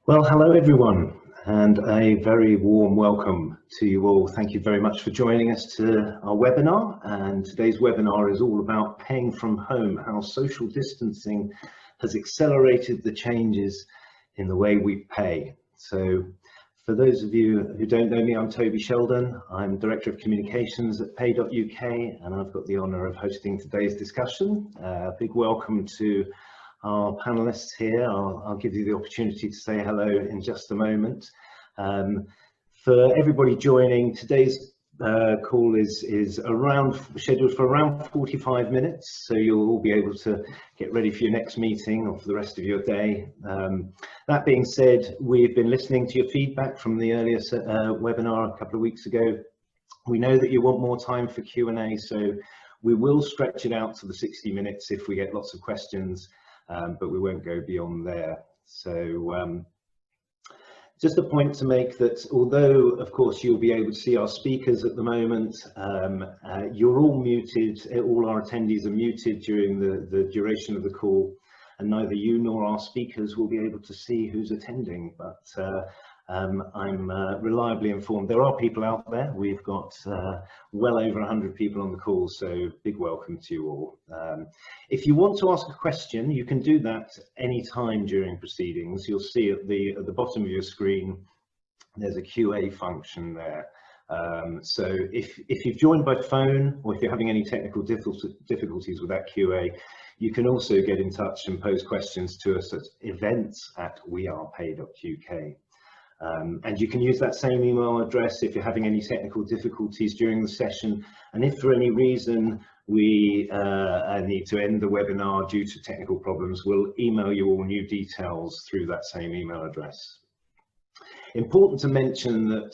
Well, hello everyone, and a very warm welcome to you all. Thank you very much for joining us to our webinar. And today's webinar is all about paying from home, how social distancing has accelerated the changes in the way we pay. So for those of you who don't know me, I'm Toby Sheldon. I'm Director of Communications at Pay.UK, and I've got the honour of hosting today's discussion. Big welcome to our panellists here. I'll give you the opportunity to say hello in just a moment. For everybody joining, today's call is scheduled for around 45 minutes, so you'll all be able to get ready for your next meeting or for the rest of your day. That being said, we've been listening to your feedback from the earlier webinar a couple of weeks ago. We know that you want more time for Q&A, so we will stretch it out to the 60 minutes if we get lots of questions. But we won't go beyond there. So just a point to make that although of course you'll be able to see our speakers at the moment, you're all muted, all our attendees are muted during the duration of the call, and neither you nor our speakers will be able to see who's attending, but I'm reliably informed there are people out there. We've got well over 100 people on the call, so big welcome to you all. If you want to ask a question, you can do that any time during proceedings. You'll see at the bottom of your screen there's a QA function there. So if you've joined by phone, or if you're having any technical difficulties with that QA, you can also get in touch and pose questions to us at events@wearepay.uk. And you can use that same email address if you're having any technical difficulties during the session. And if for any reason we need to end the webinar due to technical problems, we'll email you all new details through that same email address. Important to mention that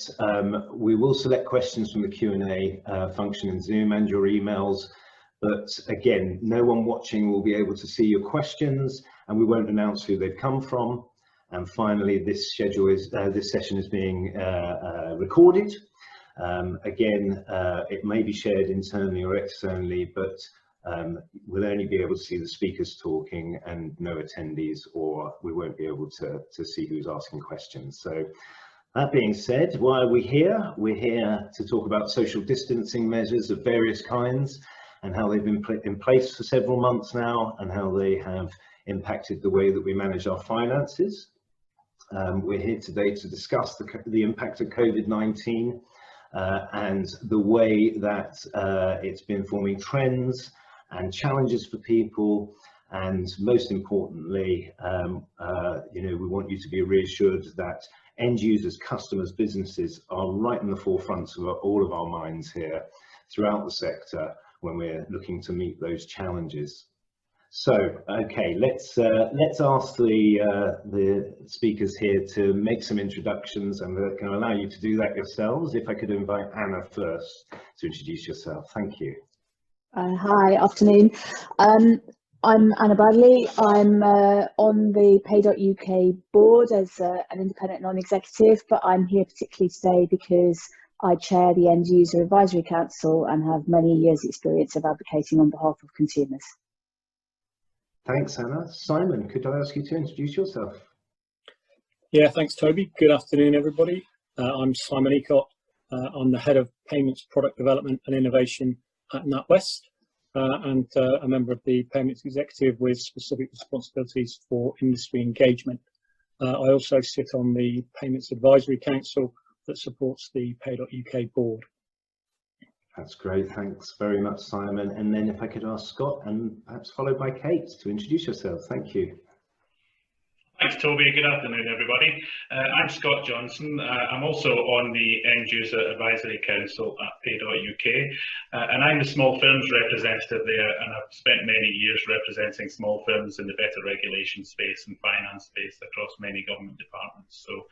we will select questions from the Q&A function in Zoom and your emails. But again, no one watching will be able to see your questions, and we won't announce who they've come from. And finally, this session is being recorded. Again, it may be shared internally or externally, but we'll only be able to see the speakers talking and no attendees, or we won't be able to see who's asking questions. So that being said, why are we here? We're here to talk about social distancing measures of various kinds and how they've been in place for several months now and how they have impacted the way that we manage our finances. We're here today to discuss the impact of COVID-19 and the way that it's been forming trends and challenges for people. And most importantly, we want you to be reassured that end users, customers, businesses are right in the forefront of all of our minds here throughout the sector when we're looking to meet those challenges. So, okay, let's ask the speakers here to make some introductions, and we're going to allow you to do that yourselves. If I could invite Anna first to introduce yourself. Thank you. Hi, afternoon. I'm Anna Bradley. I'm on the Pay.UK board as an independent non-executive, but I'm here particularly today because I chair the End User Advisory Council and have many years' experience of advocating on behalf of consumers. Thanks, Anna. Simon, could I ask you to introduce yourself? Yeah, thanks, Toby. Good afternoon, everybody. I'm Simon Eacott. I'm the Head of Payments Product Development and Innovation at NatWest, and a member of the Payments Executive with specific responsibilities for industry engagement. I also sit on the Payments Advisory Council that supports the Pay.UK board. That's great, thanks very much, Simon. And then if I could ask Scott, and perhaps followed by Kate, to introduce yourself. Thank you. Thanks, Toby. Good afternoon, everybody. I'm Scott Johnson. I'm also on the End User Advisory Council at Pay.UK, and I'm the small firms representative there, and I've spent many years representing small firms in the better regulation space and finance space across many government departments. So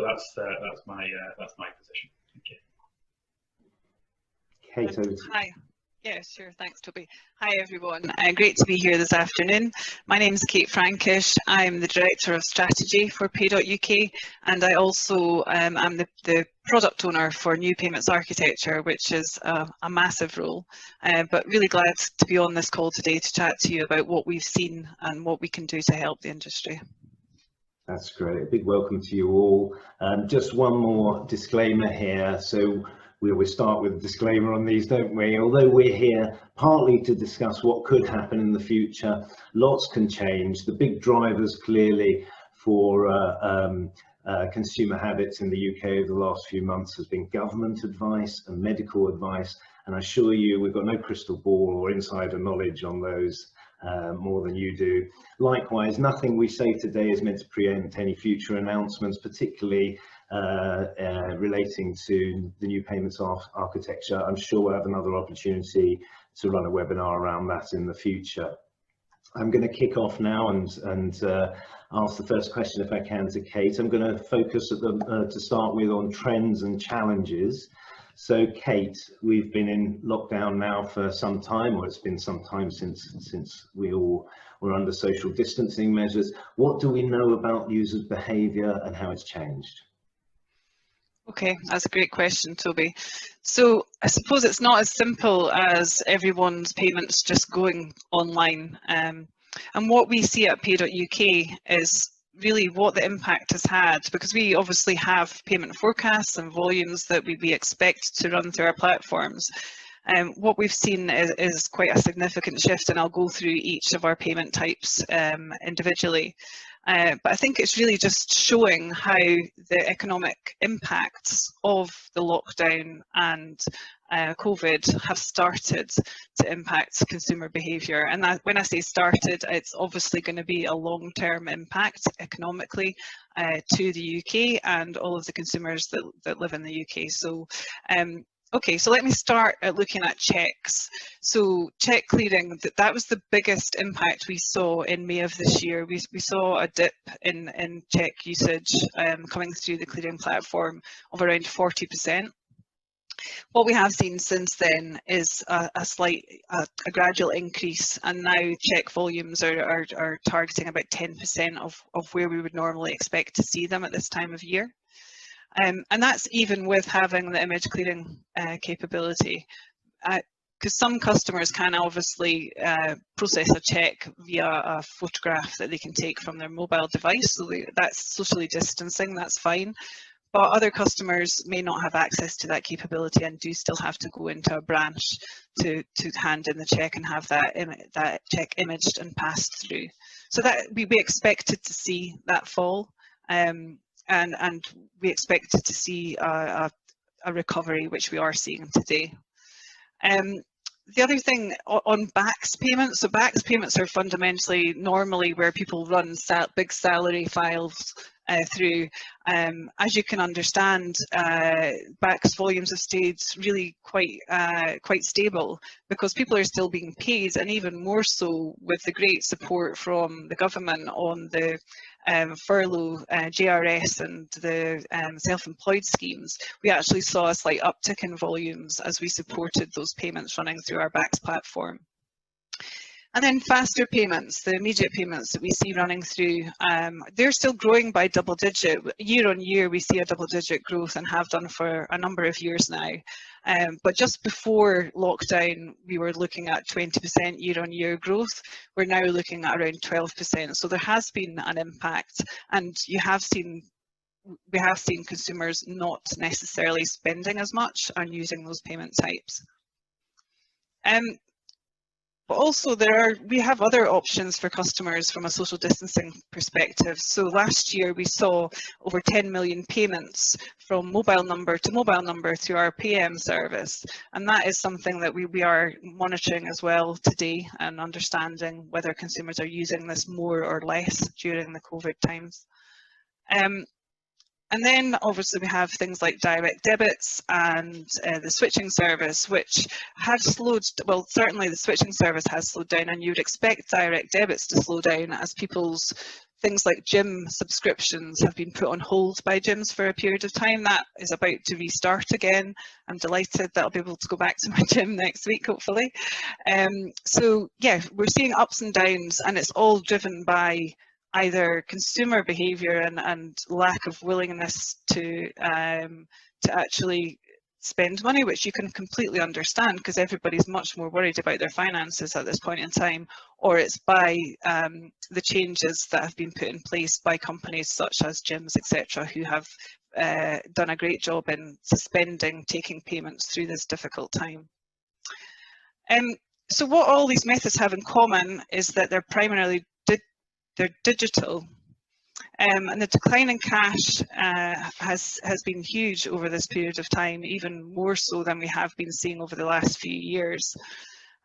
that's my position. Thank you. Kate, over to you. Hi. Yeah, sure. Thanks, Toby. Hi, everyone. Great to be here this afternoon. My name is Kate Frankish. I'm the Director of Strategy for Pay.UK, and I also am the product owner for New Payments Architecture, which is a massive role. But really glad to be on this call today to chat to you about what we've seen and what we can do to help the industry. That's great. A big welcome to you all. Just one more disclaimer here. So we always start with a disclaimer on these, don't we? Although we're here partly to discuss what could happen in the future, lots can change. The big drivers clearly for consumer habits in the UK over the last few months has been government advice and medical advice. And I assure you, we've got no crystal ball or insider knowledge on those. More than you do. Likewise, nothing we say today is meant to preempt any future announcements, particularly relating to the new payments architecture. I'm sure we'll have another opportunity to run a webinar around that in the future. I'm going to kick off now and ask the first question, if I can, to Kate. I'm going to focus to start with on trends and challenges. So Kate, we've been in lockdown now for some time, or it's been some time since we all were under social distancing measures. What do we know about users' behaviour and how it's changed? Okay, that's a great question, Toby. So I suppose it's not as simple as everyone's payments just going online. And what we see at Pay.UK is really what the impact has had, because we obviously have payment forecasts and volumes that we expect to run through our platforms. What we've seen is quite a significant shift, and I'll go through each of our payment types individually. But I think it's really just showing how the economic impacts of the lockdown and COVID have started to impact consumer behaviour. And that, when I say started, it's obviously going to be a long-term impact economically to the UK and all of the consumers that live in the UK. So okay, so let me start at looking at checks. So check clearing, that was the biggest impact we saw in May of this year. We saw a dip in check usage coming through the clearing platform of around 40%. What we have seen since then is a gradual increase, and now check volumes are targeting about 10% of where we would normally expect to see them at this time of year. And that's even with having the image clearing capability, because some customers can obviously process a check via a photograph that they can take from their mobile device, so that's socially distancing, that's fine. But other customers may not have access to that capability and do still have to go into a branch to hand in the check and have that check imaged and passed through. So that we expected to see that fall. And we expected to see a recovery, which we are seeing today. The other thing on BACS payments, so BACS payments are fundamentally normally where people run big salary files through. As you can understand, BACS volumes have stayed really quite stable because people are still being paid, and even more so with the great support from the government on the furlough, JRS and the self-employed schemes. We actually saw a slight uptick in volumes as we supported those payments running through our BACS platform. And then faster payments, the immediate payments that we see running through, they're still growing by double digit. Year on year, we see a double digit growth and have done for a number of years now. But just before lockdown, we were looking at 20% year on year growth. We're now looking at around 12%. So there has been an impact, and we have seen consumers not necessarily spending as much and using those payment types. But also we have other options for customers from a social distancing perspective. So last year we saw over 10 million payments from mobile number to mobile number through our PM service. And that is something that we are monitoring as well today and understanding whether consumers are using this more or less during the COVID times. And then obviously we have things like direct debits and the switching service, which have slowed, well, certainly the switching service has slowed down, and you would expect direct debits to slow down as people's things like gym subscriptions have been put on hold by gyms for a period of time. That is about to restart again. I'm delighted that I'll be able to go back to my gym next week, hopefully. So yeah, we're seeing ups and downs, and it's all driven by either consumer behaviour and lack of willingness to actually spend money, which you can completely understand because everybody's much more worried about their finances at this point in time, or it's by the changes that have been put in place by companies such as gyms, etc., who have done a great job in suspending taking payments through this difficult time. So what all these methods have in common is that they're primarily they're digital. And the decline in cash has been huge over this period of time, even more so than we have been seeing over the last few years.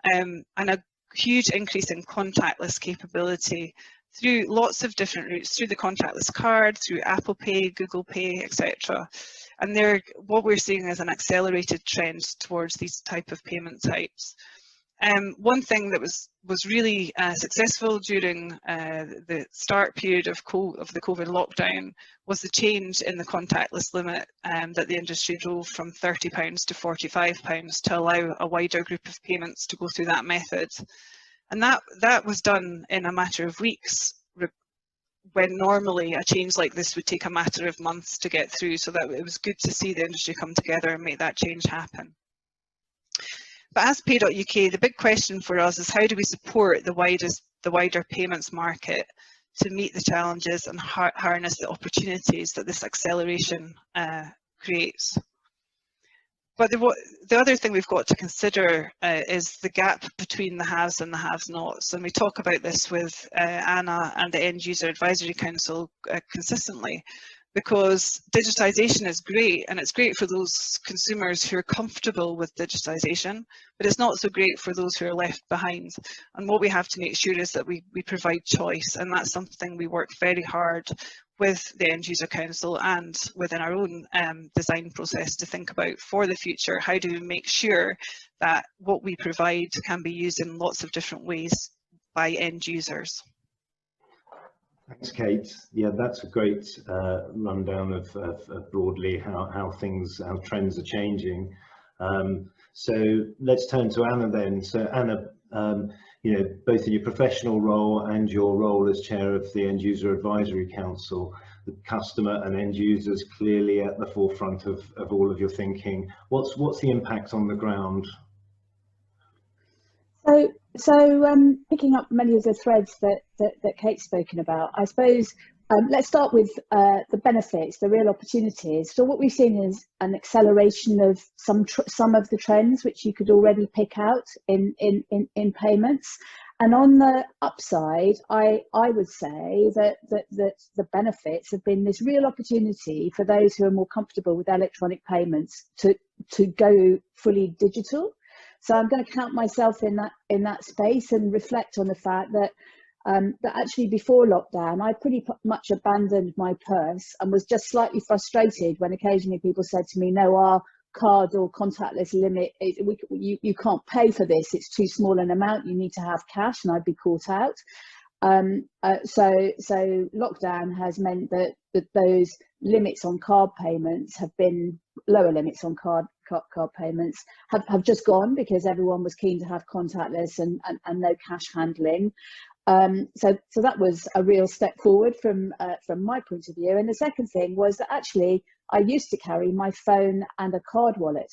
And a huge increase in contactless capability through lots of different routes, through the contactless card, through Apple Pay, Google Pay, etc. And what we're seeing is an accelerated trend towards these type of payment types. One thing that was really successful during the start period of the COVID lockdown was the change in the contactless limit that the industry drove from £30 to £45 to allow a wider group of payments to go through that method. And that was done in a matter of weeks, when normally a change like this would take a matter of months to get through. So that it was good to see the industry come together and make that change happen. But as Pay.UK, the big question for us is how do we support the wider payments market to meet the challenges and harness the opportunities that this acceleration creates. But the other thing we've got to consider is the gap between the haves and the have-nots. And we talk about this with Anna and the End User Advisory Council consistently, because digitisation is great, and it's great for those consumers who are comfortable with digitisation, but it's not so great for those who are left behind. And what we have to make sure is that we provide choice, and that's something we work very hard with the End User Council and within our own design process to think about for the future. How do we make sure that what we provide can be used in lots of different ways by end users? Thanks, Kate. Yeah, that's a great rundown of broadly how trends are changing. So let's turn to Anna then. So Anna, you know, both in your professional role and your role as chair of the End User Advisory Council, the customer and end users clearly at the forefront of all of your thinking. What's the impact on the ground? So picking up many of the threads that Kate's spoken about, I suppose let's start with the benefits, the real opportunities. So what we've seen is an acceleration of some of the trends which you could already pick out in payments. And on the upside, I would say that the benefits have been this real opportunity for those who are more comfortable with electronic payments to go fully digital. So I'm going to count myself in that space and reflect on the fact that that actually before lockdown, I pretty much abandoned my purse and was just slightly frustrated when occasionally people said to me, no, our card or contactless limit, you can't pay for this, it's too small an amount, you need to have cash, and I'd be caught out. So lockdown has meant that those limits on card payments have been, lower limits on card payments have just gone, because everyone was keen to have contactless and no cash handling. So that was a real step forward from my point of view. And the second thing was that actually I used to carry my phone and a card wallet.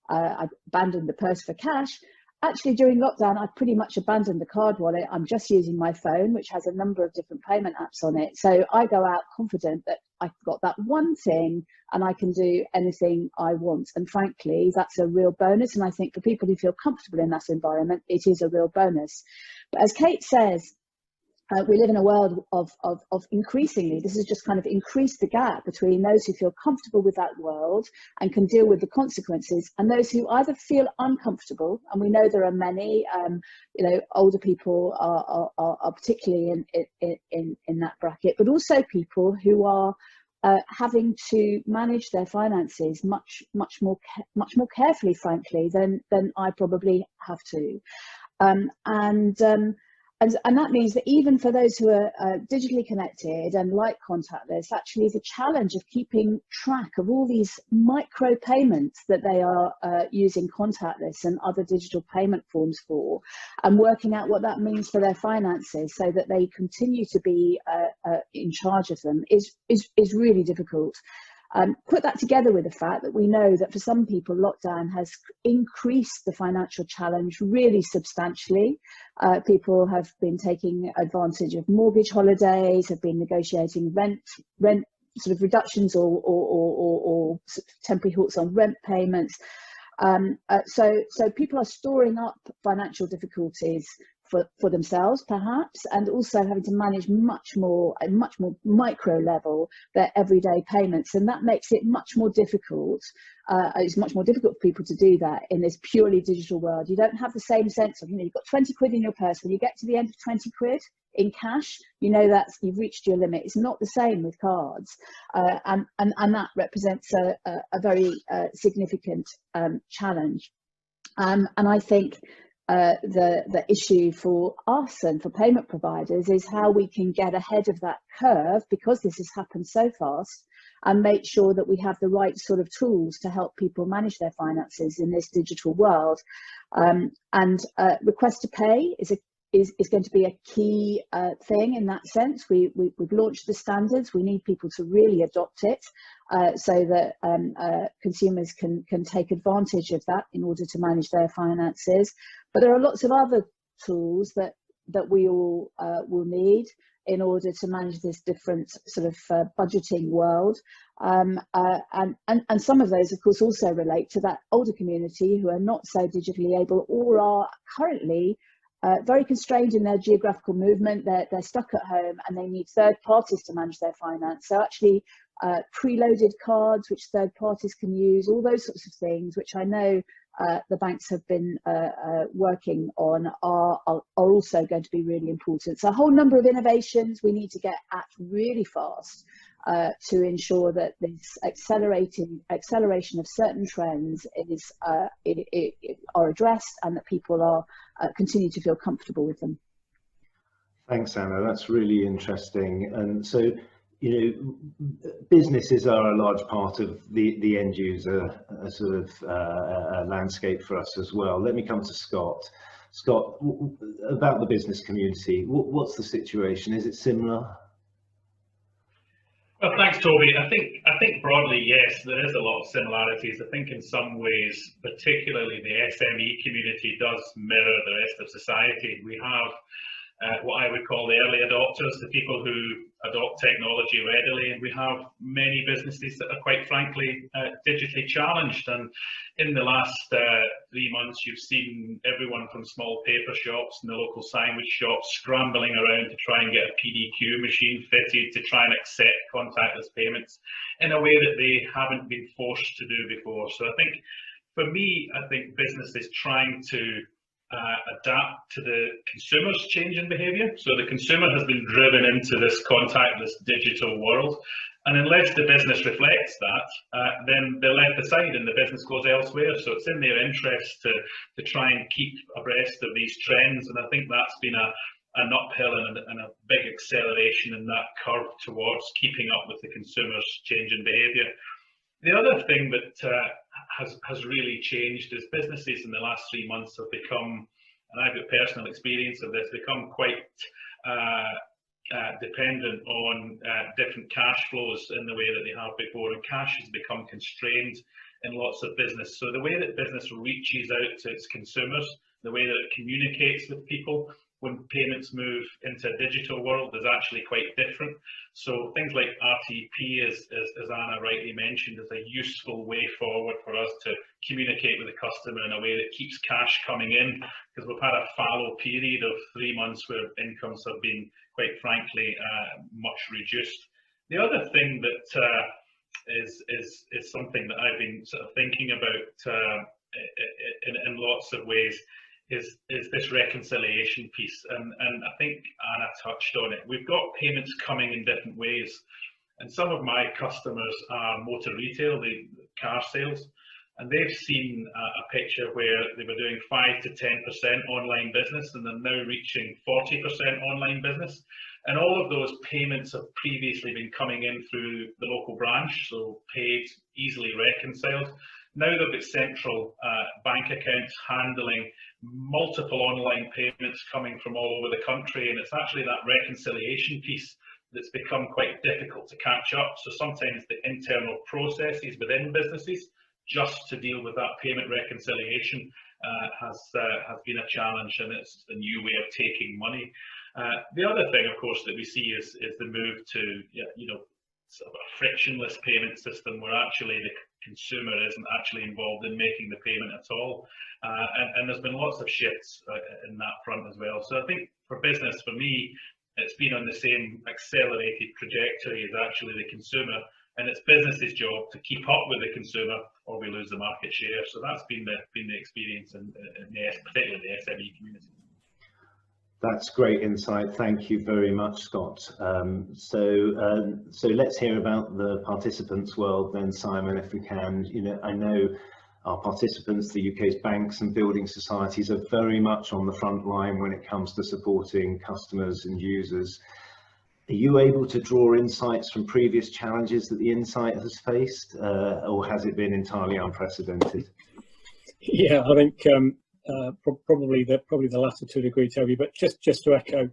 I abandoned the purse for cash. Actually, during lockdown, I pretty much abandoned the card wallet. I'm just using my phone, which has a number of different payment apps on it. So I go out confident that I've got that one thing and I can do anything I want. And frankly, that's a real bonus. And I think for people who feel comfortable in that environment, it is a real bonus. But as Kate says, we live in a world of increasingly, this has just kind of increased the gap between those who feel comfortable with that world and can deal with the consequences, and those who either feel uncomfortable, and we know there are many, you know, older people are particularly in that bracket, but also people who are having to manage their finances much more carefully, frankly, than I probably have to, and that means that even for those who are digitally connected and like contactless, actually the challenge of keeping track of all these micro payments that they are using contactless and other digital payment forms for, and working out what that means for their finances so that they continue to be in charge of them is really difficult. Put that together with the fact that we know that for some people, lockdown has increased the financial challenge really substantially. People have been taking advantage of mortgage holidays, have been negotiating rent sort of reductions or temporary halts on rent payments. So people are storing up financial difficulties for themselves, perhaps, and also having to manage much more micro level their everyday payments, and that makes it much more difficult. It's much more difficult for people to do that in this purely digital world. You don't have the same sense of, you've got 20 quid in your purse. When you get to the end of 20 quid in cash, you know that you've reached your limit. It's not the same with cards, and that represents a very significant challenge. And I think the issue for us and for payment providers is how we can get ahead of that curve, because this has happened so fast, and make sure that we have the right sort of tools to help people manage their finances in this digital world. Request to pay is going to be a key thing in that sense. We've launched the standards. We need people to really adopt it so that consumers can take advantage of that in order to manage their finances. But there are lots of other tools that we all will need in order to manage this different sort of budgeting world. And some of those, of course, also relate to that older community who are not so digitally able or are currently very constrained in their geographical movement. They're stuck at home and they need third parties to manage their finance. So actually preloaded cards which third parties can use, all those sorts of things, which I know the banks have been working on, are also going to be really important. So a whole number of innovations we need to get at really fast to ensure that this acceleration of certain trends are addressed, and that people are continue to feel comfortable with them. Thanks, Anna. That's really interesting. And so, businesses are a large part of the end user sort of landscape for us as well. Let me come to Scott. Scott, about the business community, what's the situation? Is it similar? Well, thanks, Toby. I think broadly, yes, there is a lot of similarities. I think in some ways, particularly the SME community does mirror the rest of society. We have what I would call the early adopters, the people who adopt technology readily, and we have many businesses that are quite frankly digitally challenged. And in the last 3 months, you've seen everyone from small paper shops and the local sandwich shops scrambling around to try and get a PDQ machine fitted to try and accept contactless payments in a way that they haven't been forced to do before. So I think, for me, businesses trying to adapt to the consumer's change in behaviour. So the consumer has been driven into this contactless digital world, and unless the business reflects that, then they're left aside and the business goes elsewhere. So it's in their interest to try and keep abreast of these trends, and I think that's been an uphill and a big acceleration in that curve towards keeping up with the consumer's change in behaviour. The other thing that has really changed is businesses in the last 3 months have become, and I've got personal experience of this, become quite dependent on different cash flows in the way that they have before, and cash has become constrained in lots of business. So the way that business reaches out to its consumers, the way that it communicates with people when payments move into a digital world is actually quite different. So things like RTP, as Anna rightly mentioned, is a useful way forward for us to communicate with the customer in a way that keeps cash coming in, because we've had a fallow period of 3 months where incomes have been, quite frankly, much reduced. The other thing that is something that I've been sort of thinking about in lots of ways is this reconciliation piece, and I think Anna touched on it. We've got payments coming in different ways, and some of my customers are motor retail, the car sales, and they've seen a picture where they were doing 5 to 10% online business, and they're now reaching 40% online business. And all of those payments have previously been coming in through the local branch, so paid, easily reconciled. Now they've got central bank accounts handling multiple online payments coming from all over the country, and it's actually that reconciliation piece that's become quite difficult to catch up. So sometimes the internal processes within businesses just to deal with that payment reconciliation has been a challenge, and it's a new way of taking money. The other thing, of course, that we see is the move to sort of a frictionless payment system where actually the consumer isn't actually involved in making the payment at all. And there's been lots of shifts in that front as well. So I think for business, for me, it's been on the same accelerated trajectory as actually the consumer, and it's business's job to keep up with the consumer or we lose the market share. So that's been the experience in particularly the SME community. That's great insight. Thank you very much, Scott. So let's hear about the participants' world then, Simon, if we can. I know our participants, the UK's banks and building societies, are very much on the front line when it comes to supporting customers and users. Are you able to draw insights from previous challenges that the Insight has faced, or has it been entirely unprecedented? Yeah, I think probably the latter to a degree, Toby. But just to echo,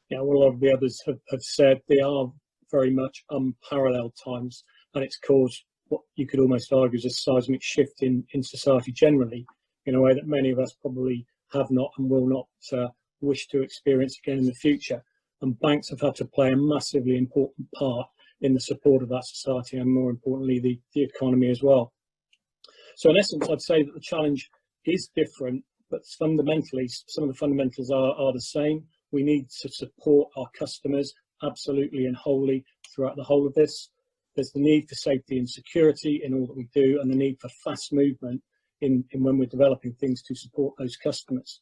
what a lot of the others have said, they are very much unparalleled times, and it's caused what you could almost argue is a seismic shift in society generally, in a way that many of us probably have not and will not wish to experience again in the future. And banks have had to play a massively important part in the support of that society, and more importantly, the economy as well. So in essence, I'd say that the challenge is different, but fundamentally, some of the fundamentals are the same. We need to support our customers absolutely and wholly throughout the whole of this. There's the need for safety and security in all that we do, and the need for fast movement in when we're developing things to support those customers.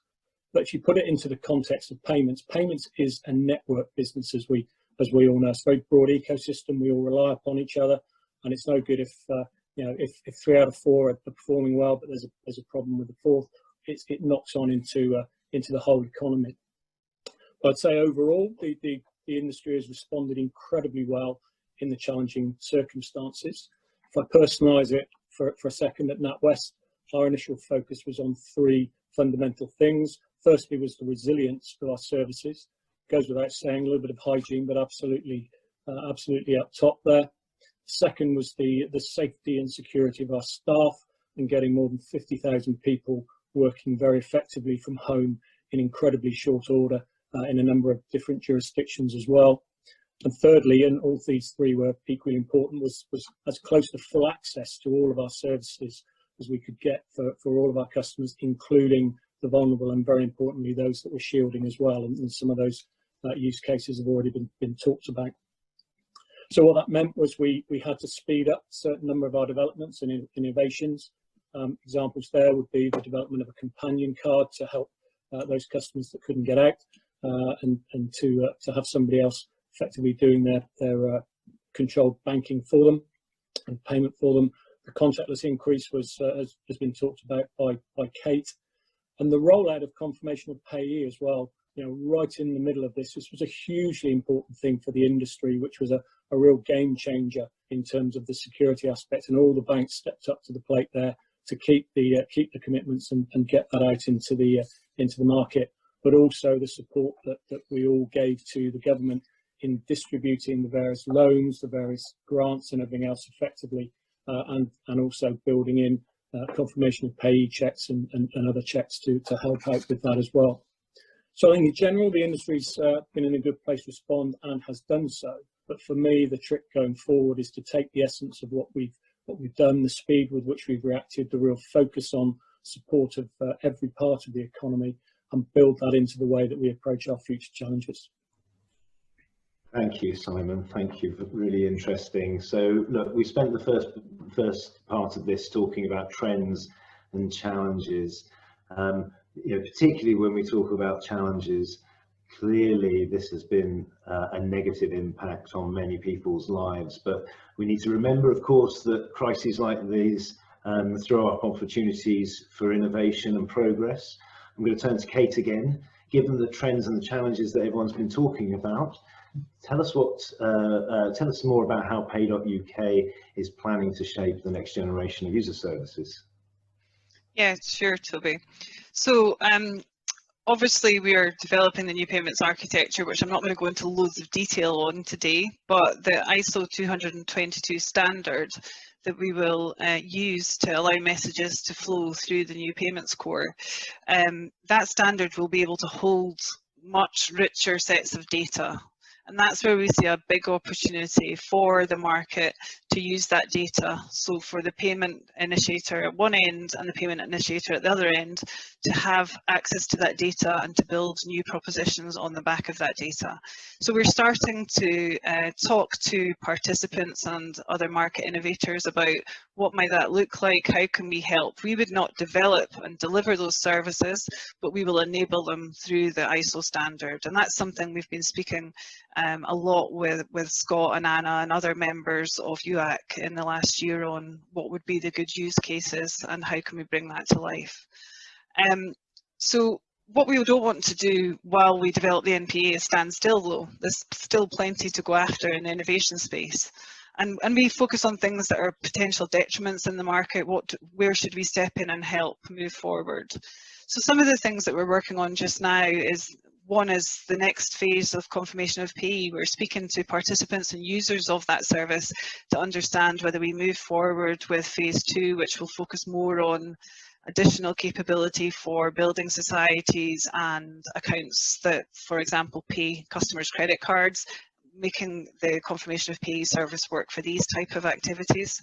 But if you put it into the context of payments, payments is a network business, as we all know. It's a very broad ecosystem. We all rely upon each other, and it's no good if 3 out of 4 are performing well, but there's a problem with the fourth. It knocks on into the whole economy. But I'd say overall, the industry has responded incredibly well in the challenging circumstances. If I personalise it for a second, at NatWest, our initial focus was on 3 fundamental things. Firstly was the resilience of our services. Goes without saying, a little bit of hygiene, but absolutely up top there. Second was the safety and security of our staff, and getting more than 50,000 people working very effectively from home in incredibly short order in a number of different jurisdictions as well. And thirdly, and all these 3 were equally important, was as close to full access to all of our services as we could get for all of our customers, including the vulnerable, and very importantly, those that we're shielding as well. And some of those use cases have already been talked about. So what that meant was we had to speed up a certain number of our developments and innovations. Examples there would be the development of a companion card to help those customers that couldn't get out, and to have somebody else effectively doing their controlled banking for them and payment for them. The contactless increase has been talked about by Kate, and the rollout of confirmation of payee as well. Right in the middle of this was a hugely important thing for the industry, which was a real game changer in terms of the security aspect, and all the banks stepped up to the plate there to keep the commitments and get that out into the market, but also the support that we all gave to the government in distributing the various loans, the various grants, and everything else effectively, and also building in confirmation of payee checks and other checks to help out with that as well. So I think in general, the industry's been in a good place to respond and has done so. But for me, the trick going forward is to take the essence of what we've done, the speed with which we've reacted, the real focus on support of every part of the economy, and build that into the way that we approach our future challenges. Thank you, Simon. Thank you. Really interesting. So, look, we spent the first part of this talking about trends and challenges. Particularly when we talk about challenges, clearly this has been a negative impact on many people's lives. But we need to remember, of course, that crises like these throw up opportunities for innovation and progress. I'm going to turn to Kate again. Given the trends and the challenges that everyone's been talking about, tell us more about how Pay.UK is planning to shape the next generation of user services. Yeah, sure, Toby. So obviously we are developing the new payments architecture, which I'm not going to go into loads of detail on today, but the ISO 222 standard that we will use to allow messages to flow through the new payments core, that standard will be able to hold much richer sets of data. And that's where we see a big opportunity for the market to use that data. So for the payment initiator at one end and the payment initiator at the other end to have access to that data and to build new propositions on the back of that data. So we're starting to talk to participants and other market innovators about what might that look like, how can we help. We would not develop and deliver those services, but we will enable them through the ISO standard. And that's something we've been speaking a lot with Scott and Anna and other members of EUAC in the last year on what would be the good use cases and how can we bring that to life. So what we don't want to do while we develop the NPA is stand still though. There's still plenty to go after in the innovation space. And we focus on things that are potential detriments in the market. Where should we step in and help move forward? So some of the things that we're working on just now is, one is the next phase of confirmation of pay. We're speaking to participants and users of that service to understand whether we move forward with phase 2, which will focus more on additional capability for building societies and accounts that, for example, pay customers' credit cards, making the confirmation of pay service work for these type of activities.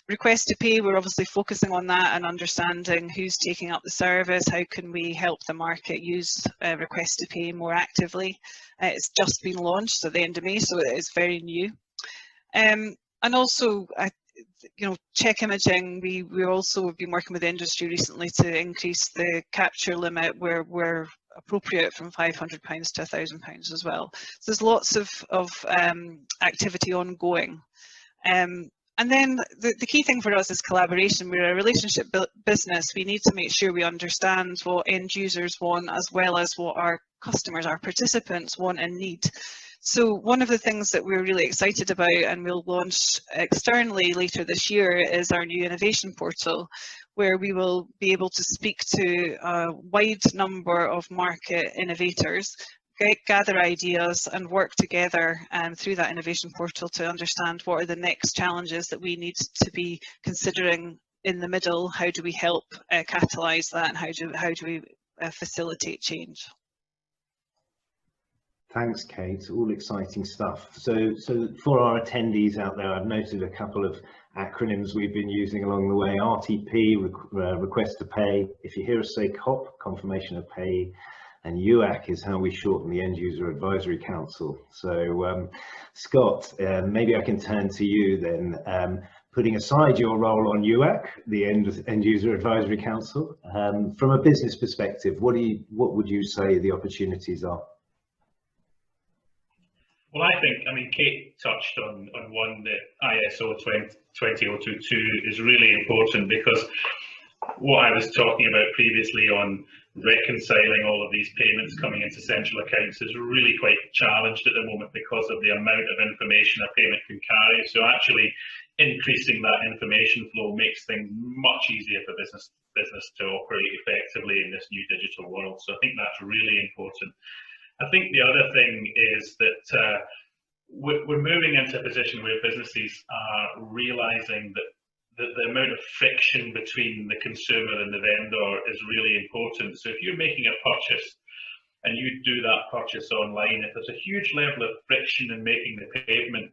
Request to pay, we're obviously focusing on that and understanding who's taking up the service, how can we help the market use request to pay more actively. It's just been launched at the end of May, so it is very new. And also, you know, check imaging, we also have been working with the industry recently to increase the capture limit where appropriate from £500 to £1,000 as well. So there's lots of activity ongoing. And then the key thing for us is collaboration. We're a relationship business. We need to make sure we understand what end users want as well as what our customers, our participants want and need. So one of the things that we're really excited about and we'll launch externally later this year is our new innovation portal, where we will be able to speak to a wide number of market innovators, gather ideas and work together through that innovation portal to understand what are the next challenges that we need to be considering in the middle. How do we help catalyse that, and how do we facilitate change? Thanks, Kate. All exciting stuff. So for our attendees out there, I've noted a couple of acronyms we've been using along the way. RTP, request to pay. If you hear us say COP, confirmation of pay, and EUAC is how we shorten the End User Advisory Council. So Scott, maybe I can turn to you then. Putting aside your role on EUAC, the End User Advisory Council, from a business perspective, what would you say the opportunities are? Well, I mean, Kate touched on one, that ISO 20022 is really important, because what I was talking about previously on reconciling all of these payments coming into central accounts is really quite challenged at the moment because of the amount of information a payment can carry. So actually increasing that information flow makes things much easier for business to operate effectively in this new digital world. So I think that's really important. I think the other thing is that we're moving into a position where businesses are realizing that the amount of friction between the consumer and the vendor is really important. So if you're making a purchase and you do that purchase online, if there's a huge level of friction in making the payment,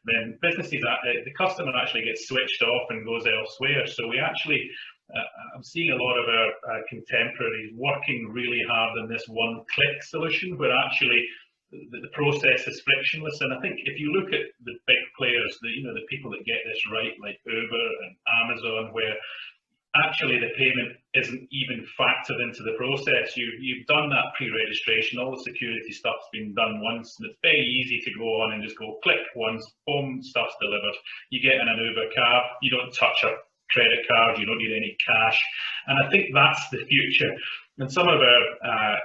then businesses, the customer actually gets switched off and goes elsewhere. So we actually, I'm seeing a lot of our contemporaries working really hard on this one-click solution, where actually the process is frictionless. And I think if you look at the big players, the people that get this right, like Uber and Amazon, where actually the payment isn't even factored into the process. You've done that pre-registration, all the security stuff's been done once, and it's very easy to go on and just go click once, boom, stuff's delivered. You get in an Uber cab, you don't touch a credit card, you don't need any cash. And I think that's the future. And some of our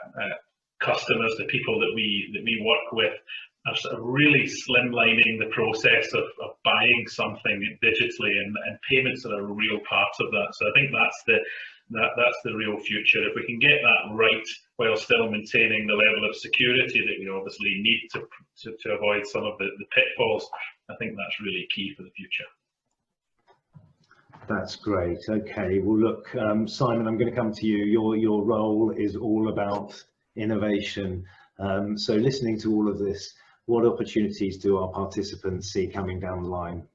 customers, the people that we work with, are sort of really slimlining the process of buying something digitally, and payments are a real part of that. So I think that's that's the real future. If we can get that right while still maintaining the level of security that we obviously need to avoid some of the pitfalls, I think that's really key for the future. That's great. Okay, well look, Simon, I'm going to come to you. Your role is all about innovation. So listening to all of this, what opportunities do our participants see coming down the line?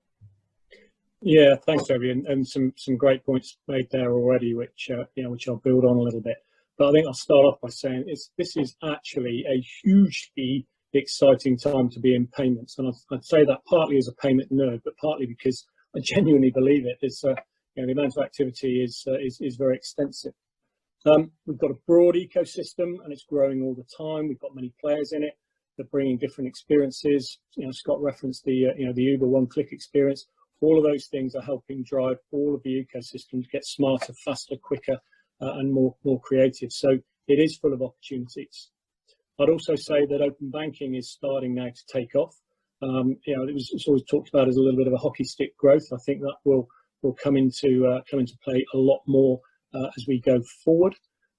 Yeah, thanks, Toby, and some great points made there already, which which I'll build on a little bit. But I think I'll start off by saying this is actually a hugely exciting time to be in payments, and I'd say that partly as a payment nerd, but partly because I genuinely believe it. It's the amount of activity is very extensive. We've got a broad ecosystem, and it's growing all the time. We've got many players in it. They're bringing different experiences. Scott referenced the the Uber one-click experience. All of those things are helping drive all of the ecosystem to get smarter, faster, quicker, and more creative. So it is full of opportunities. I'd also say that open banking is starting now to take off. It's always talked about as a little bit of a hockey stick growth. I think that will come into play a lot more as we go forward.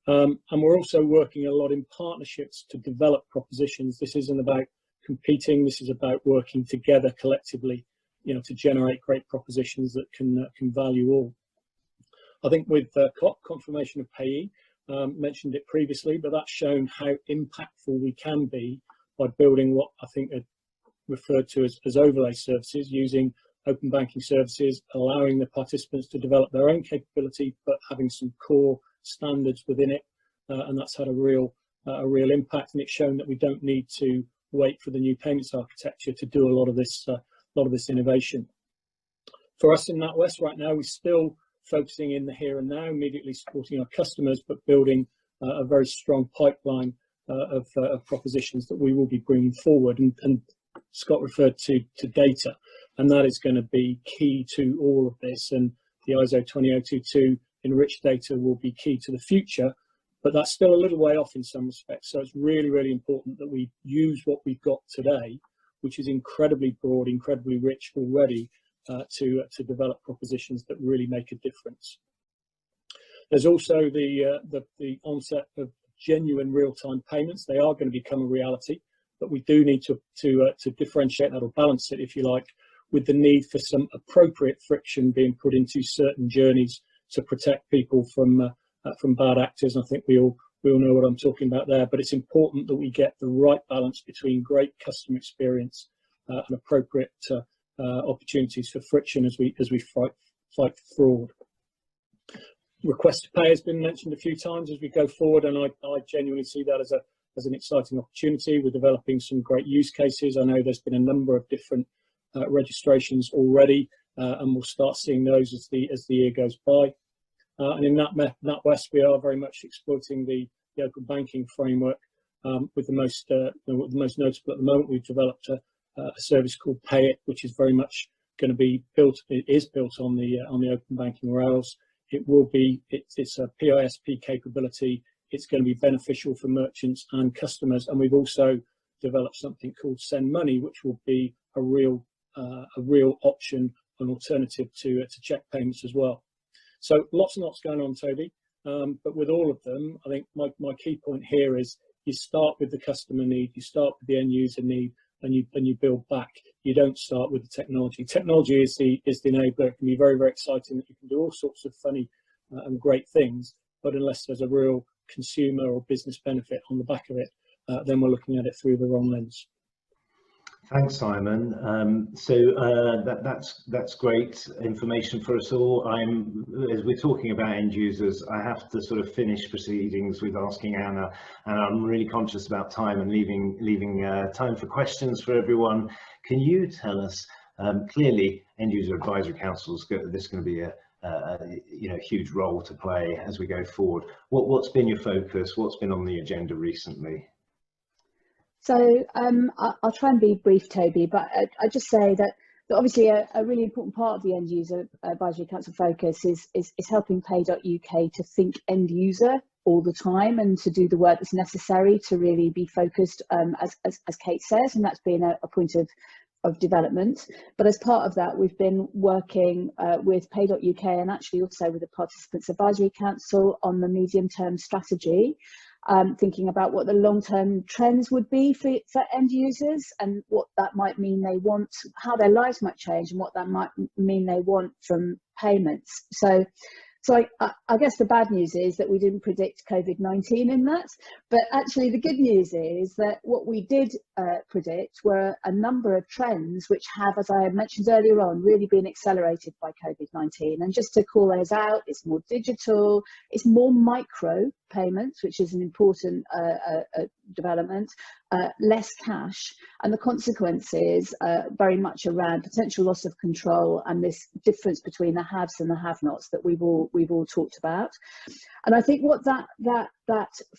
And we're also working a lot in partnerships to develop propositions. This isn't about competing. This is about working together collectively, to generate great propositions that can value all. I think with confirmation of payee, mentioned it previously, but that's shown how impactful we can be by building what I think are referred to as overlay services, using open banking services, allowing the participants to develop their own capability, but having some core standards within it, and that's had a real impact. And it's shown that we don't need to wait for the new payments architecture to do a lot of this innovation. For us in NatWest right now, we're still focusing in the here and now, immediately supporting our customers, but building a very strong pipeline of propositions that we will be bringing forward. And Scott referred to data, and that is going to be key to all of this. And the ISO 20022 enriched data will be key to the future, but that's still a little way off in some respects. So it's really, really important that we use what we've got today, which is incredibly broad, incredibly rich already, to develop propositions that really make a difference. There's also the onset of genuine real-time payments. They are going to become a reality, but we do need to differentiate that, or balance it, if you like, with the need for some appropriate friction being put into certain journeys to protect people from bad actors. I think we all know what I'm talking about there, but it's important that we get the right balance between great customer experience and appropriate opportunities for friction as we fight fraud. Request to pay has been mentioned a few times as we go forward, and I genuinely see that as an exciting opportunity. We're developing some great use cases. I know there's been a number of different registrations already, and we'll start seeing those as the year goes by. And in NatWest, we are very much exploiting the open banking framework. With the most notable at the moment, we've developed a service called Pay.UK, which is very much going to be built. It is built on the open banking rails. It's a PISP capability. It's going to be beneficial for merchants and customers. And we've also developed something called Send Money, which will be a real option, an alternative to check payments as well. So lots and lots going on, Toby. But with all of them, I think my key point here is you start with the customer need, you start with the end user need, and you build back. You don't start with the technology. Technology is the enabler. It can be very, very exciting that you can do all sorts of funny and great things, but unless there's a real consumer or business benefit on the back of it, then we're looking at it through the wrong lens. Thanks, Simon. That's great information for us all. As we're talking about end users, I have to sort of finish proceedings with asking Anna, and I'm really conscious about time and leaving time for questions for everyone. Can you tell us, clearly, end user advisory councils, this is going to be a huge role to play as we go forward. What's been your focus? What's been on the agenda recently? So I'll try and be brief, Toby, but I just say that obviously a really important part of the end user advisory council focus is helping Pay.UK to think end user all the time and to do the work that's necessary to really be focused, as Kate says, and that's been a point of development. But as part of that, we've been working with Pay.UK and actually also with the Participants Advisory Council on the medium-term strategy, thinking about what the long-term trends would be for end users and what that might mean they want, how their lives might change and what that might mean they want from payments. So I guess the bad news is that we didn't predict COVID-19 in that, but actually the good news is that what we did predict were a number of trends which have, as I mentioned earlier on, really been accelerated by COVID-19. And just to call those out, it's more digital, it's more micro payments, which is an important development, less cash, and the consequences very much around potential loss of control and this difference between the haves and the have-nots that we've all talked about. And I think what that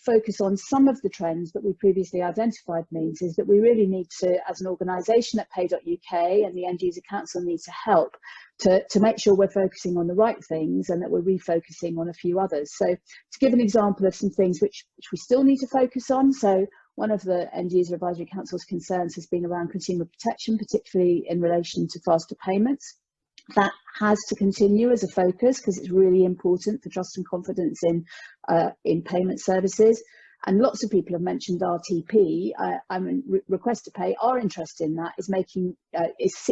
focus on some of the trends that we previously identified means is that we really need to, as an organisation at Pay.UK and the End User Council, need to help to make sure we're focusing on the right things and that we're refocusing on a few others. So to give an example of some things which we still need to focus on, so one of the End User Advisory Council's concerns has been around consumer protection, particularly in relation to faster payments. That has to continue as a focus because it's really important for trust and confidence in payment services. And lots of people have mentioned RTP. I mean, Request to Pay. Our interest in that is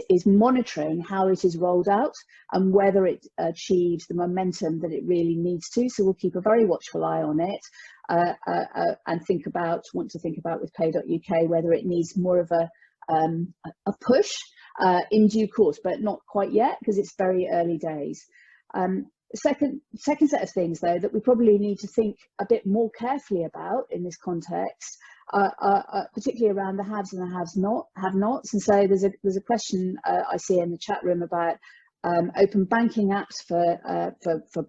is monitoring how it is rolled out and whether it achieves the momentum that it really needs to. So we'll keep a very watchful eye on it and want to think about with Pay.UK whether it needs more of a push in due course, but not quite yet because it's very early days. Second set of things, though, that we probably need to think a bit more carefully about in this context, particularly around the haves and the have-nots. And so there's a question I see in the chat room about open banking apps for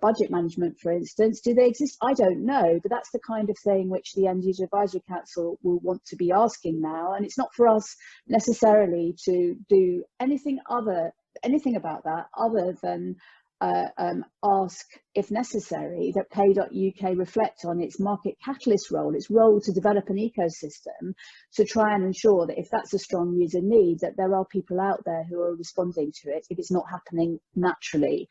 budget management, for instance. Do they exist? I don't know, but that's the kind of thing which the End User Advisory Council will want to be asking now. And it's not for us necessarily to do anything about that other than ask, if necessary, that Pay.UK reflect on its market catalyst role, its role to develop an ecosystem to try and ensure that if that's a strong user need, that there are people out there who are responding to it if it's not happening naturally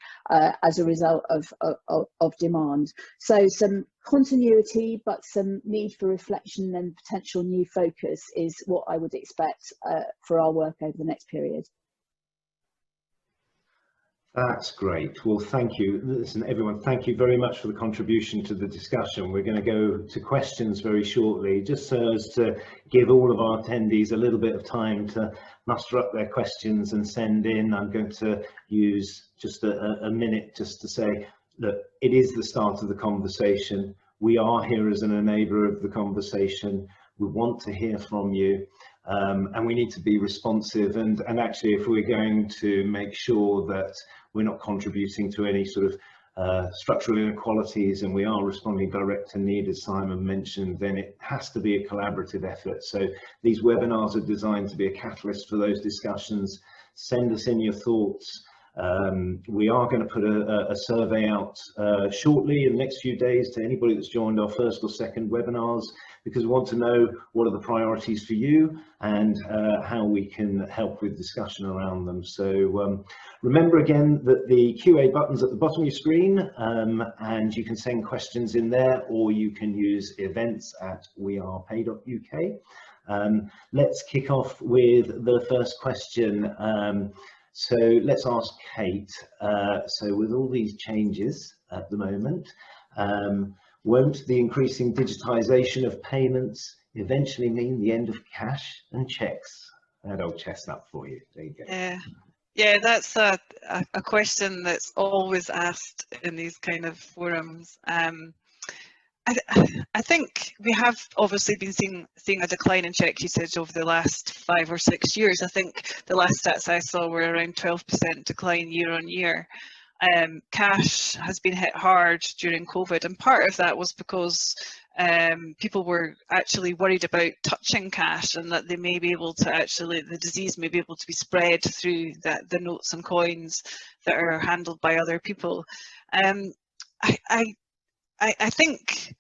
as a result of demand. So some continuity, but some need for reflection and potential new focus is what I would expect for our work over the next period. That's great. Well, thank you. Listen, everyone, thank you very much for the contribution to the discussion. We're going to go to questions very shortly, just so as to give all of our attendees a little bit of time to muster up their questions and send in. I'm going to use just a minute just to say that it is the start of the conversation. We are here as an enabler of the conversation. We want to hear from you. And we need to be responsive, and actually if we're going to make sure that we're not contributing to any sort of structural inequalities and we are responding direct to need, as Simon mentioned, then it has to be a collaborative effort. So these webinars are designed to be a catalyst for those discussions. Send us in your thoughts. We are going to put a survey out shortly in the next few days to anybody that's joined our first or second webinars, because we want to know what are the priorities for you and how we can help with discussion around them. So remember again that the QA button's at the bottom of your screen, and you can send questions in there, or you can use events@wearepay.uk. Let's kick off with the first question. So let's ask Kate. So with all these changes at the moment, won't the increasing digitisation of payments eventually mean the end of cash and cheques? That old chestnut for you. There you go. Yeah, that's a question that's always asked in these kind of forums. I think we have obviously been seeing a decline in cheque usage over the last 5 or 6 years. I think the last stats I saw were around 12% decline year on year. Cash has been hit hard during COVID, and part of that was because people were actually worried about touching cash and that they may be able to the disease may be able to be spread through the notes and coins that are handled by other people. I think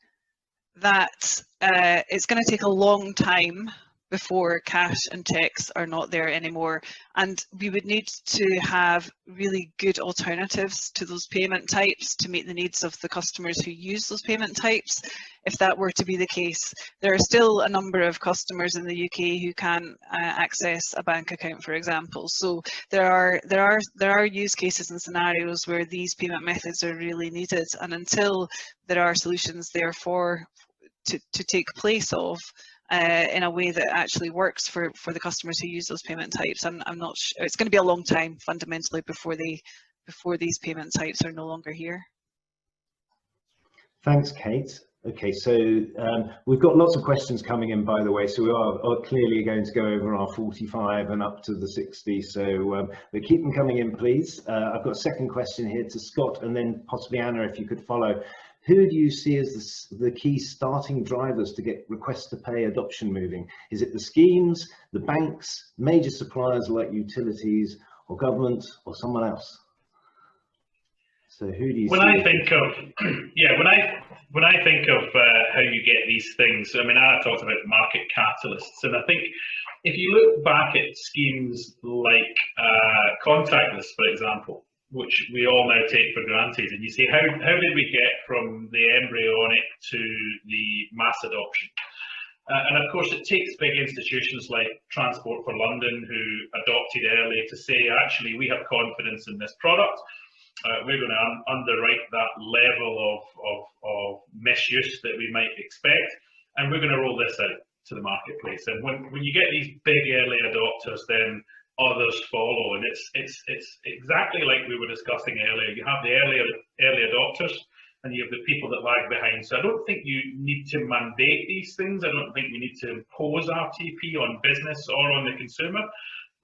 that it's going to take a long time before cash and cheques are not there anymore. And we would need to have really good alternatives to those payment types to meet the needs of the customers who use those payment types. If that were to be the case, there are still a number of customers in the UK who can access a bank account, for example. So there are use cases and scenarios where these payment methods are really needed, and until there are solutions therefore to take place of in a way that actually works for the customers who use those payment types, I'm not sure. It's going to be a long time fundamentally before these payment types are no longer here. Thanks, Kate. Okay, so we've got lots of questions coming in, by the way, so we are clearly going to go over our 45 and up to the 60, so but keep them coming in, please. I've got a second question here to Scott, and then possibly Anna, if you could follow. Who do you see as the key starting drivers to get request to pay adoption moving? Is it the schemes, the banks, major suppliers like utilities, or government, or someone else? So who do you see? When I think of how you get these things, I mean, I talked about market catalysts, and I think if you look back at schemes like contactless, for example, which we all now take for granted, and you say, how did we get from the embryonic to the mass adoption? And of course, it takes big institutions like Transport for London, who adopted early, to say, actually, we have confidence in this product. We're going to underwrite that level of misuse that we might expect, and we're going to roll this out to the marketplace. And when you get these big early adopters, then others follow, and it's exactly like we were discussing earlier. You have the early adopters, and you have the people that lag behind. So I don't think you need to mandate these things. I don't think we need to impose RTP on business or on the consumer.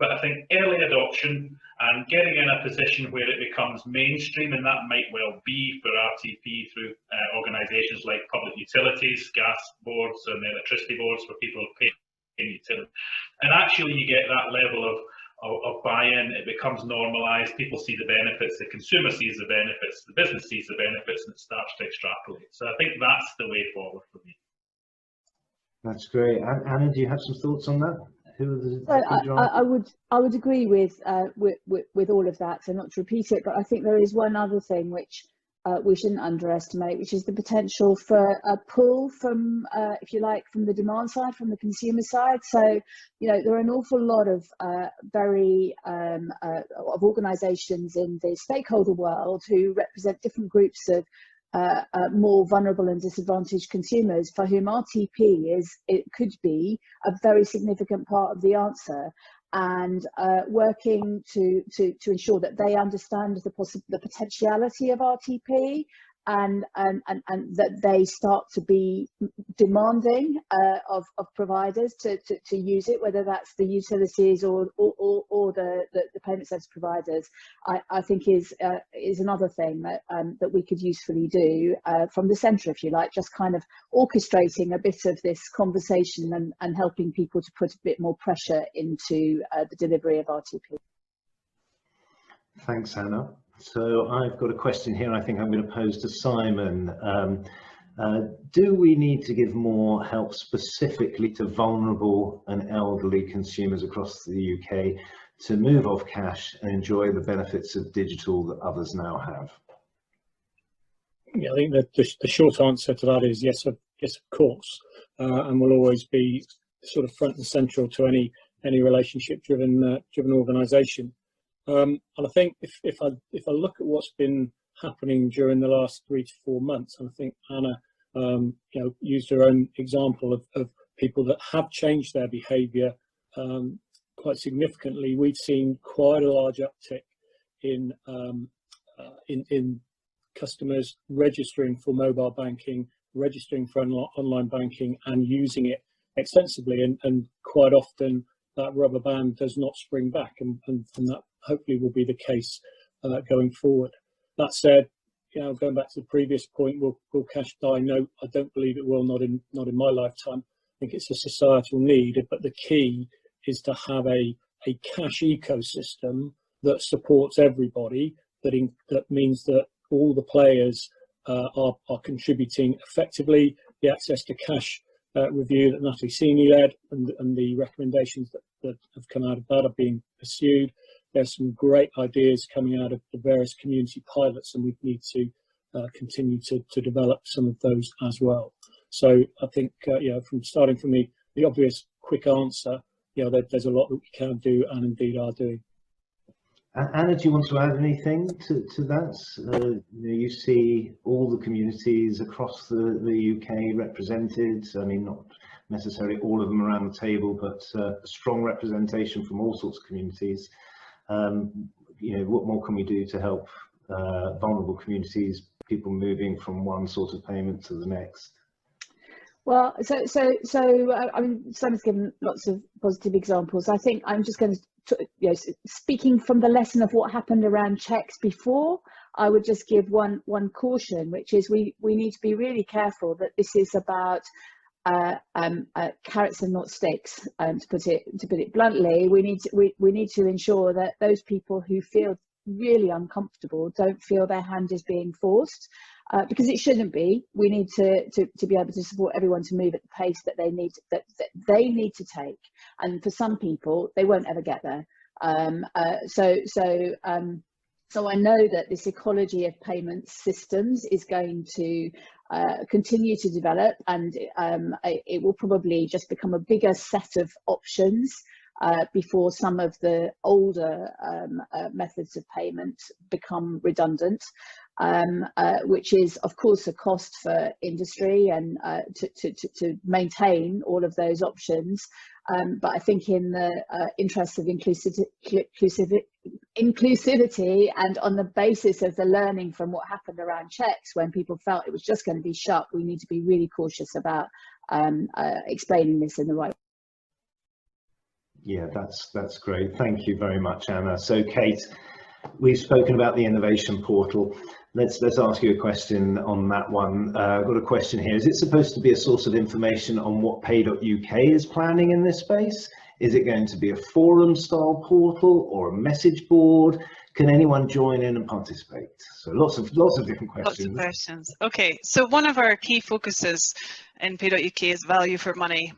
But I think early adoption and getting in a position where it becomes mainstream, and that might well be for RTP through organisations like public utilities, gas boards and electricity boards, for people paying utilities. And actually you get that level of buy-in, it becomes normalised, people see the benefits, the consumer sees the benefits, the business sees the benefits, and it starts to extrapolate. So I think that's the way forward for me. That's great. Anna, do you have some thoughts on that? I would agree with all of that, so not to repeat it, but I think there is one other thing which we shouldn't underestimate, which is the potential for a pull from, if you like, from the demand side, from the consumer side. So, you know, there are an awful lot of of organisations in the stakeholder world who represent different groups of more vulnerable and disadvantaged consumers, for whom RTP could be a very significant part of the answer, and working to ensure that they understand the potentiality of RTP, and that they start to be demanding of providers to use it, whether that's the utilities or the payment service providers. I think is another thing that we could usefully do from the centre, if you like, just kind of orchestrating a bit of this conversation and helping people to put a bit more pressure into the delivery of RTP. Thanks, Anna. So I've got a question here I think I'm going to pose to Simon. Do we need to give more help specifically to vulnerable and elderly consumers across the UK to move off cash and enjoy the benefits of digital that others now have? Yeah, I think that the short answer to that is yes, of course, and will always be sort of front and central to any relationship driven organisation. And I think if I look at what's been happening during the last 3 to 4 months, and I think Anna used her own example of people that have changed their behaviour quite significantly. We've seen quite a large uptick in customers registering for mobile banking, registering for online banking, and using it extensively, and quite often that rubber band does not spring back, and that hopefully will be the case going forward. That said, going back to the previous point, will cash die? No, I don't believe it will. Not in my lifetime. I think it's a societal need, but the key is to have a cash ecosystem that supports everybody. That means that all the players are contributing effectively. The access to cash review that Natalie Senior led, and the recommendations that have come out of that are being pursued. There's some great ideas coming out of the various community pilots, and we need to continue to develop some of those as well. So I think, from starting from the obvious quick answer, there's a lot that we can do and indeed are doing. Anna, do you want to add anything to that? You see all the communities across the UK represented. I mean, not necessarily all of them around the table, but strong representation from all sorts of communities. What more can we do to help vulnerable communities, people moving from one sort of payment to the next? Well, so I mean, Simon's given lots of positive examples. I think I'm just going to, speaking from the lesson of what happened around checks before, I would just give one caution, which is we need to be really careful that this is about carrots and not sticks. To put it bluntly, we need to ensure that those people who feel really uncomfortable don't feel their hand is being forced, because it shouldn't be. We need to be able to support everyone to move at the pace that they need to take, and for some people they won't ever get there. So I know that this ecology of payment systems is going to continue to develop, and it will probably just become a bigger set of options before some of the older methods of payment become redundant, which is of course a cost for industry and to maintain all of those options. But I think in the interest of inclusivity and on the basis of the learning from what happened around checks when people felt it was just going to be shut, we need to be really cautious about explaining this in the right way. Yeah, that's great. Thank you very much, Anna. So Kate, we've spoken about the innovation portal. Let's ask you a question on that one. I've got a question here. Is it supposed to be a source of information on what Pay.UK is planning in this space? Is it going to be a forum style portal or a message board? Can anyone join in and participate? So lots of different questions. Lots of questions. Okay, so one of our key focuses in Pay.UK is value for money.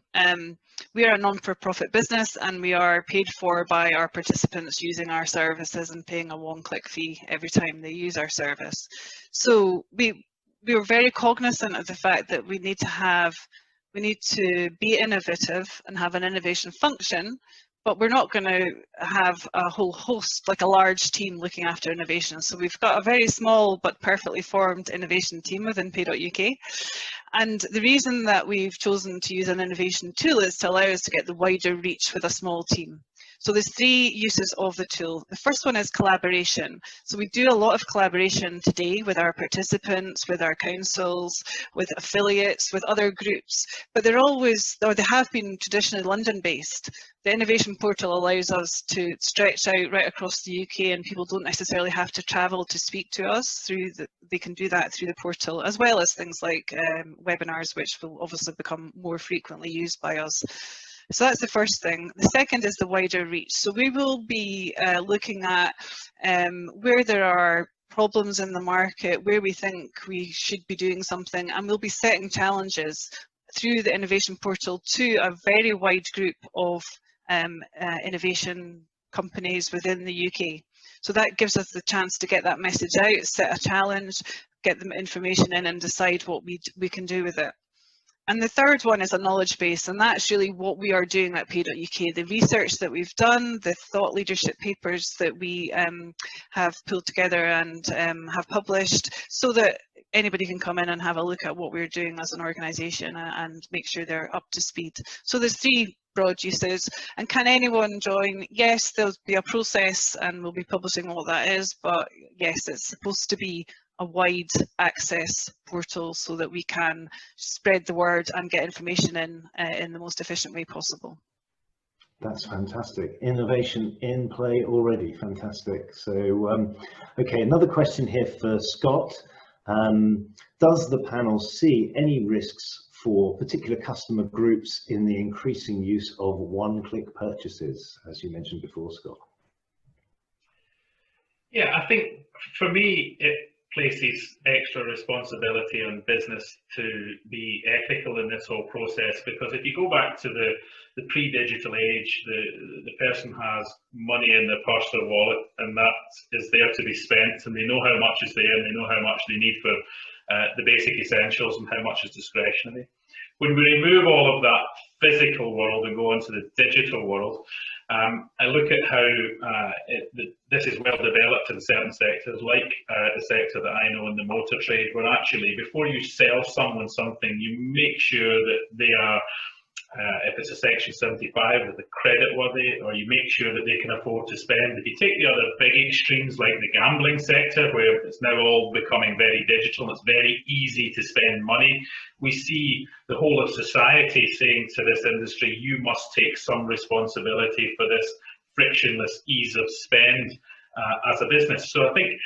We are a non-for-profit business, and we are paid for by our participants using our services and paying a one-click fee every time they use our service. So we are very cognizant of the fact that we need to be innovative and have an innovation function, but we're not going to have a whole host, like a large team looking after innovation. So we've got a very small but perfectly formed innovation team within Pay.UK. And the reason that we've chosen to use an innovation tool is to allow us to get the wider reach with a small team. So there's three uses of the tool. The first one is collaboration. So we do a lot of collaboration today with our participants, with our councils, with affiliates, with other groups, but they're always, or they have been traditionally London-based. The innovation portal allows us to stretch out right across the UK, and people don't necessarily have to travel to speak to us. They can do that through the portal, as well as things like webinars, which will obviously become more frequently used by us. So that's the first thing. The second is the wider reach. So we will be looking at where there are problems in the market, where we think we should be doing something, and we'll be setting challenges through the innovation portal to a very wide group of innovation companies within the UK. So that gives us the chance to get that message out, set a challenge, get them information in, and decide what we can do with it. And the third one is a knowledge base, and that's really what we are doing at Pay.UK. The research that we've done, the thought leadership papers that we have pulled together and have published, so that anybody can come in and have a look at what we're doing as an organisation and make sure they're up to speed. So there's three broad uses. And can anyone join? Yes, there'll be a process and we'll be publishing what that is, but yes, it's supposed to be a wide access portal so that we can spread the word and get information in the most efficient way possible. That's fantastic. Innovation in play already. Fantastic. So, okay, another question here for Scott. Does the panel see any risks for particular customer groups in the increasing use of one-click purchases, as you mentioned before, Scott? Yeah, I think for me, places extra responsibility on business to be ethical in this whole process, because if you go back to the pre-digital age, the person has money in their purse or wallet, and that is there to be spent, and they know how much is there, and they know how much they need for the basic essentials and how much is discretionary. When we remove all of that physical world and go into the digital world, I look at how this is well developed in certain sectors, like the sector that I know in the motor trade, where actually before you sell someone something, you make sure that they are, if it's a Section 75, that they're credit worthy, or you make sure that they can afford to spend. If you take the other big extremes like the gambling sector, where it's now all becoming very digital, it's very easy to spend money, we see the whole of society saying to this industry, you must take some responsibility for this frictionless ease of spend as a business. So I think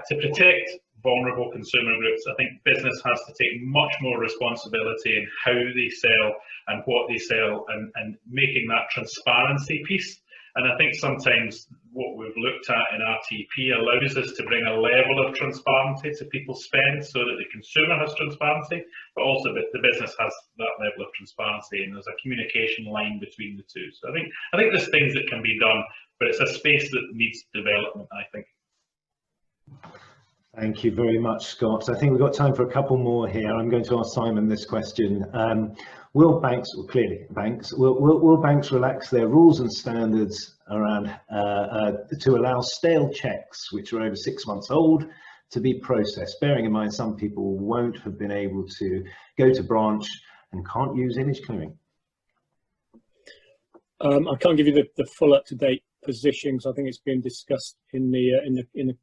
to protect vulnerable consumer groups, I think business has to take much more responsibility in how they sell and what they sell, and making that transparency piece. And I think sometimes what we've looked at in RTP allows us to bring a level of transparency to people's spend, so that the consumer has transparency, but also that the business has that level of transparency, and there's a communication line between the two. So I think there's things that can be done, but it's a space that needs development, I think. Thank you very much, Scott. I think we've got time for a couple more here. I'm going to ask Simon this question. Will banks, well, clearly banks, will banks relax their rules and standards around to allow stale checks, which are over 6 months old, to be processed? Bearing in mind some people won't have been able to go to branch and can't use image clearing. I can't give you the full up-to-date position, because I think it's been discussed in the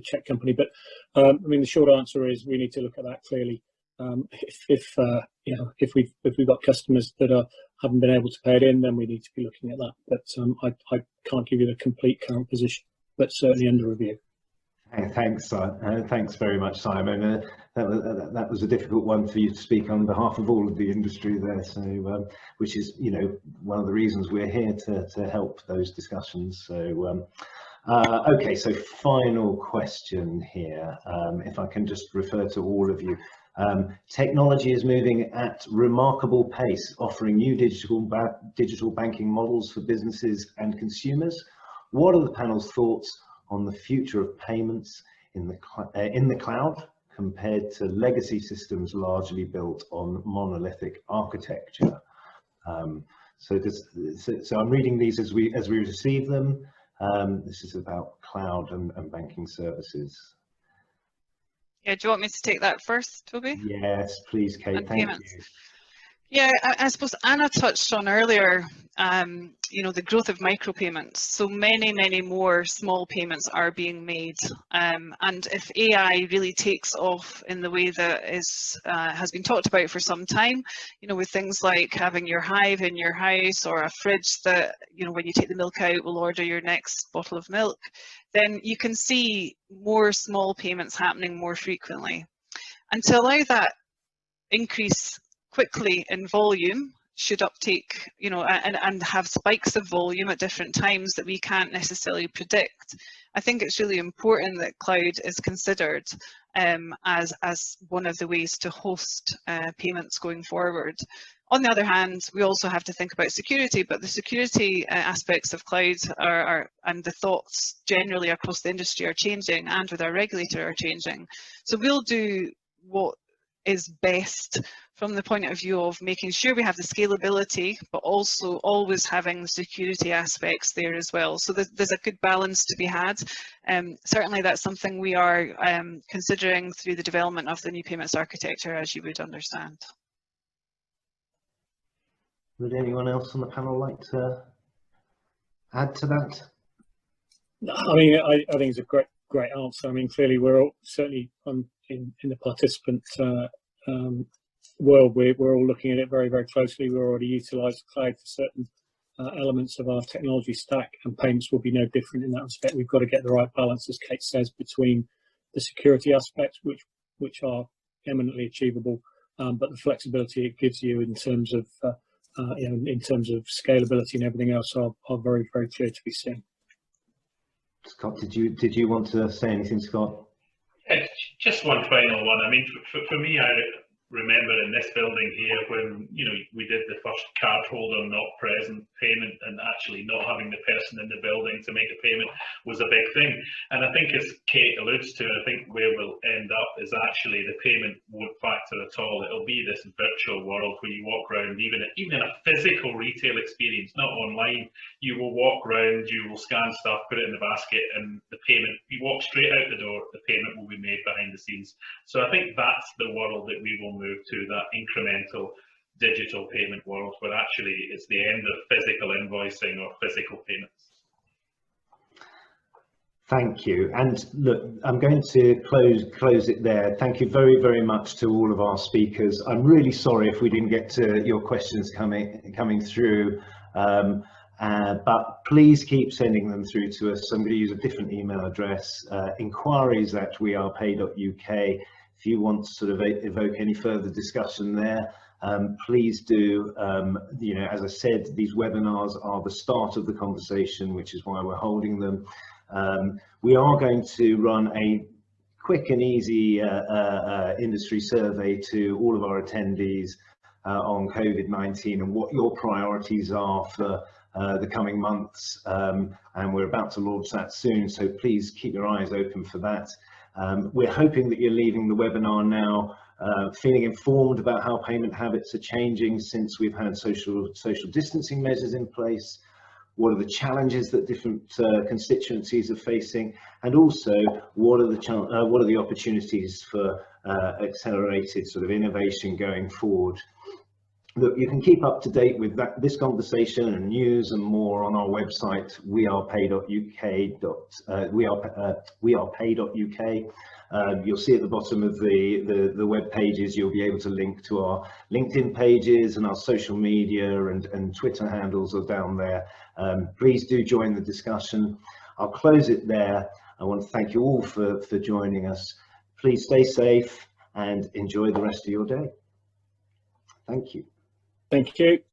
check company, but I mean, the short answer is we need to look at that clearly. If we've got customers that haven't been able to pay it in, then we need to be looking at that. But I can't give you the complete current position, but certainly under review. Thanks, thanks very much, Simon. That was a difficult one for you to speak on behalf of all of the industry there. So, which is, one of the reasons we're here to help those discussions. So. Okay, so final question here, if I can just refer to all of you. Technology is moving at remarkable pace, offering new digital banking models for businesses and consumers. What are the panel's thoughts on the future of payments in the cloud compared to legacy systems largely built on monolithic architecture? So I'm reading these as we receive them. This is about cloud and banking services. Yeah, do you want me to take that first, Toby? Yes, please, Kate. Thank you. Yeah, I suppose Anna touched on earlier, the growth of micropayments. So many more small payments are being made. And if AI really takes off in the way that has been talked about for some time, with things like having your Hive in your house, or a fridge that, when you take the milk out, will order your next bottle of milk, then you can see more small payments happening more frequently. And to allow that increase quickly in volume should uptake, and have spikes of volume at different times that we can't necessarily predict. I think it's really important that cloud is considered as one of the ways to host payments going forward. On the other hand, we also have to think about security, but the security aspects of cloud and the thoughts generally across the industry are changing, and with our regulator are changing. So we'll do what is best from the point of view of making sure we have the scalability, but also always having the security aspects there as well. So there's a good balance to be had. Certainly that's something we are considering through the development of the new payments architecture, as you would understand. Would anyone else on the panel like to add to that? I mean, I think it's a great answer. I mean, clearly we're all certainly in the participant world, we're all looking at it very closely. We're already utilising cloud for certain elements of our technology stack, and payments will be no different in that respect. We've got to get the right balance, as Kate says, between the security aspects, which are eminently achievable, but the flexibility it gives you in terms of in terms of scalability and everything else are very clear to be seen. Scott, did you want to say anything, Scott? Just one final one. I mean, for me, I remember in this building here when, you know, we did the first card holder not present payment, and actually not having the person in the building to make the payment was a big thing. And I think, as Kate alludes to, I think where we'll end up is actually the payment won't factor at all. It'll be this virtual world where you walk around, even in a physical retail experience, not online. You will walk around, you will scan stuff, put it in the basket, and the payment, you walk straight out the door, the payment will be made behind the scenes. So I think that's the world that we will move to, that incremental digital payment world, where actually it's the end of physical invoicing or physical payments. Thank you. And look, I'm going to close it there. Thank you very, very much to all of our speakers. I'm really sorry if we didn't get to your questions coming through, but please keep sending them through to us. I'm going to use a different email address, inquiries@wearepay.uk. If you want to sort of evoke any further discussion there, please do. You know, as I said, these webinars are the start of the conversation, which is why we're holding them. We are going to run a quick and easy industry survey to all of our attendees on COVID-19 and what your priorities are for the coming months, and we're about to launch that soon, so please keep your eyes open for that. We're hoping that you're leaving the webinar now feeling informed about how payment habits are changing since we've had social distancing measures in place. What are the challenges that different constituencies are facing, and also what are the opportunities for accelerated sort of innovation going forward. Look, you can keep up to date with this conversation and news and more on our website, wearepay.uk. You'll see at the bottom of the web pages, you'll be able to link to our LinkedIn pages, and our social media and Twitter handles are down there. Please do join the discussion. I'll close it there. I want to thank you all for joining us. Please stay safe and enjoy the rest of your day. Thank you. Thank you.